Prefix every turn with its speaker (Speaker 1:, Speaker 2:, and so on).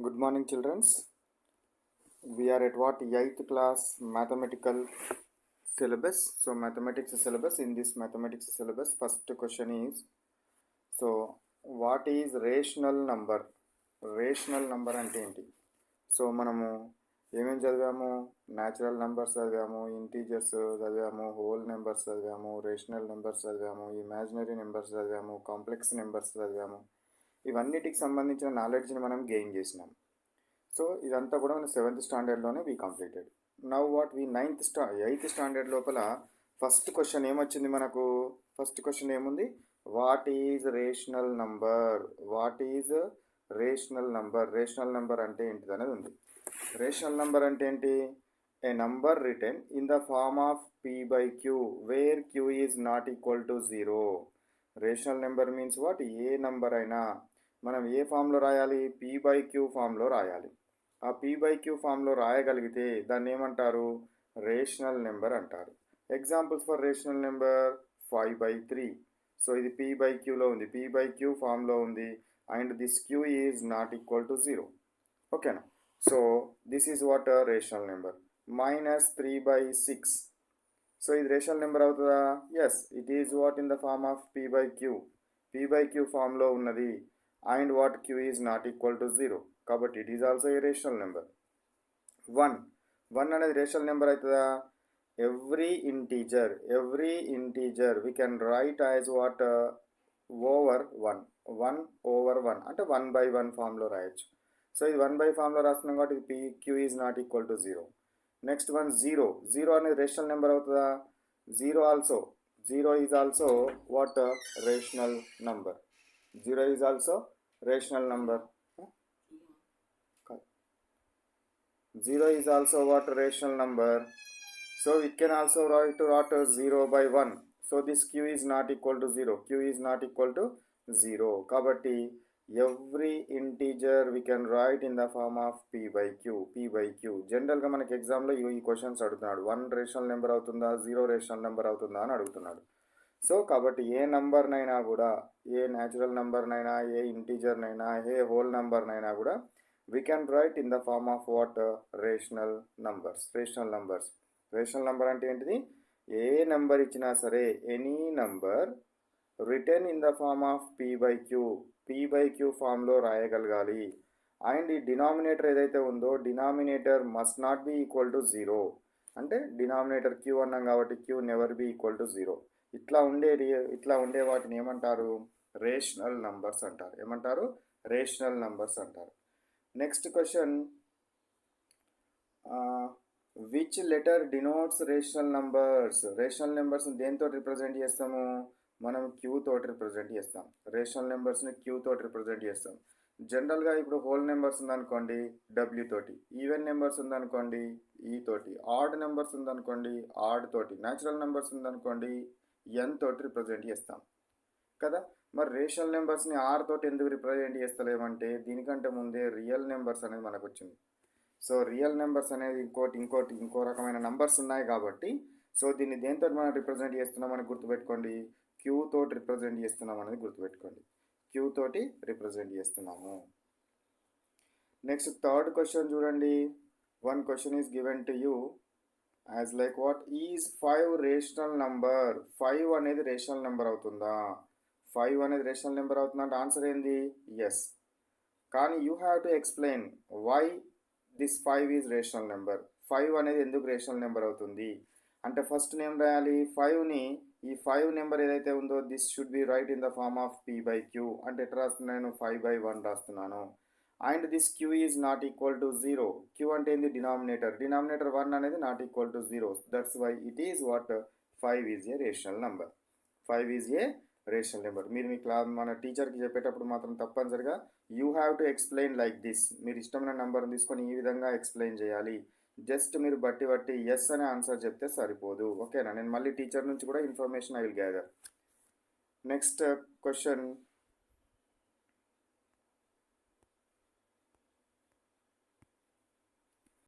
Speaker 1: Good morning, children. We are at what 8th class mathematical syllabus. So mathematics syllabus. In this mathematics syllabus, first question is, so what is rational number? Rational number అంటే ఏంటి? So మనము ఏమేమి చదివాము? Natural numbers చదివాము, integers చదివాము, whole numbers చదివాము, rational numbers చదివాము, imaginary numbers చదివాము, కాంప్లెక్స్ నెంబర్స్ చదివాము. ఇవన్నిటికి సంబంధించిన నాలెడ్జ్ని మనం గెయిన్ చేసినాం. సో ఇదంతా కూడా మన 7th స్టాండర్డ్లోనే we completed. Now what we 8th standard లోపల ఫస్ట్ క్వశ్చన్ ఏమొచ్చింది మనకు? ఫస్ట్ క్వశ్చన్ ఏముంది? What is rational number? What is rational number? Rational number అంటే ఏంటిది అనేది ఉంది. రేషనల్ నెంబర్ అంటే ఏంటి? A number written in the form of p/q where q is not equal to 0. Rational number means what? ఏ number అయినా మనం ఏ ఫామ్లో రాయాలి? p/q ఫామ్లో రాయాలి. ఆ p/q ఫామ్లో రాయగలిగితే దాన్ని ఏమంటారు? రేషనల్ నెంబర్ అంటారు. Examples for rational number 5/3. So ఇది p/qలో ఉంది, p/q ఫామ్లో ఉంది, and this q is not equal to 0. ఓకేనా? So this is what rational number. -3/6. So ఇది రేషనల్ నెంబర్ అవుతుందా? Yes, it is what in the form of p/q ఫామ్లో ఉన్నది, and what q is not equal to 0. కాబట్టి it is also a rational number. 1 అనేది rational number అవుతుందా? Every integer we can write as what? Over 1 అంటే 1/1 ఫామ్లో రాయొచ్చు. So ఇది 1/1 ఫామ్లో రాస్తున్నాం కాబట్టి ఇది q is not equal to 0. Next 0 అనేది రేషనల్ నెంబర్ అవుతుందా? 0 is also what? Rational number. 0 is also rational number. 0 is also what? Rational number. So we can also write 0/1. So this q is not equal to 0. q is not equal to 0. Kabatti every integer we can write in the form of p/q. General ga manaki exam lo ee questions adugutunnadu. 1 rational number avutunda, 0 rational number avutunda ani adugutunnadu. So కాబట్టి ఏ నంబర్నైనా కూడా, a natural నెంబర్నైనా, A ఇంటీజర్నైనా, A whole నెంబర్నైనా కూడా we can write in the form of what? Rational numbers. Rational number అంటే ఏంటిది? ఏ number ఇచ్చినా సరే, any number return in the form of p/q ఫామ్లో రాయగలగాలి. అండ్ ఈ డినామినేటర్ ఏదైతే ఉందో, denominator must not be equal to 0. అంటే డినామినేటర్ q అన్నాం కాబట్టి q never be equal to 0. ఇట్లా ఉండే వాటిని ఏమంటారు? రేషనల్ నంబర్స్ అంటారు. ఏమంటారు? రేషనల్ నంబర్స్ అంటారు. Next question, which letter denotes rational numbers? Rational నెంబర్స్ని దేంతో రిప్రజెంట్ చేస్తాము? మనం q తోటి రిప్రజెంట్ చేస్తాం. రేషనల్ నెంబర్స్ని q తోటి రిప్రజెంట్ చేస్తాం. జనరల్గా ఇప్పుడు హోల్ నెంబర్స్ ఉందనుకోండి w తోటి, ఈవెన్ నెంబర్స్ ఉందనుకోండి e తోటి, ఆడ్ నెంబర్స్ ఉందనుకోండి ఆడ్ తోటి, న్యాచురల్ నెంబర్స్ ఉందనుకోండి n తోటి రిప్రజెంట్ చేస్తాం కదా. మరి రేషనల్ నెంబర్స్ని r తోటి ఎందుకు రిప్రజెంట్ చేస్తలేమంటే, దీనికంటే ముందే రియల్ నెంబర్స్ అనేది మనకు వచ్చింది. సో రియల్ నెంబర్స్ అనేది ఇంకో రకమైన నెంబర్స్ ఉన్నాయి కాబట్టి, సో దీన్ని దేంతో మనం రిప్రజెంట్ చేస్తున్నాం అని గుర్తుపెట్టుకోండి. q తోటి రిప్రజెంట్ చేస్తున్నాం అనేది గుర్తుపెట్టుకోండి. q తోటి రిప్రజెంట్ చేస్తున్నాము. నెక్స్ట్ థర్డ్ క్వశ్చన్ చూడండి. One question is given to you as like what? Is 5 rational number? 5 అనేది రేషనల్ నెంబర్ అవుతుందా? 5 అనేది రేషనల్ నెంబర్ అవుతుందా అంటే ఆన్సర్ ఏంది? ఎస్. కానీ you have to explain why this 5 is rational number. 5 అనేది ఎందుకు రేషనల్ నెంబర్ అవుతుంది అంటే ఫస్ట్ ఏం రాయాలి? 5ని, ఈ 5 నెంబర్ ఏదైతే ఉందో this should be write in the form of p/q. అంటే ఎట్లా రాస్తున్నాను? 5/1 రాస్తున్నాను. And this q is not equal to 0. q అంటే ఏంది? డినామినేటర్ 1 అనేది not equal to 0. That's why it is what? 5 is a rational number. 5 is a rational number. మీరు మీ మన టీచర్కి చెప్పేటప్పుడు మాత్రం తప్పనిసరిగా you have to explain like this. మీరు ఇష్టమైన నెంబర్ని తీసుకొని ఈ విధంగా ఎక్స్ప్లెయిన్ చేయాలి. జస్ట్ మీరు బట్టి ఎస్ అనే ఆన్సర్ చెప్తే సరిపోదు. ఓకేనా? నేను మళ్ళీ టీచర్ నుంచి కూడా information I will gather. Next question,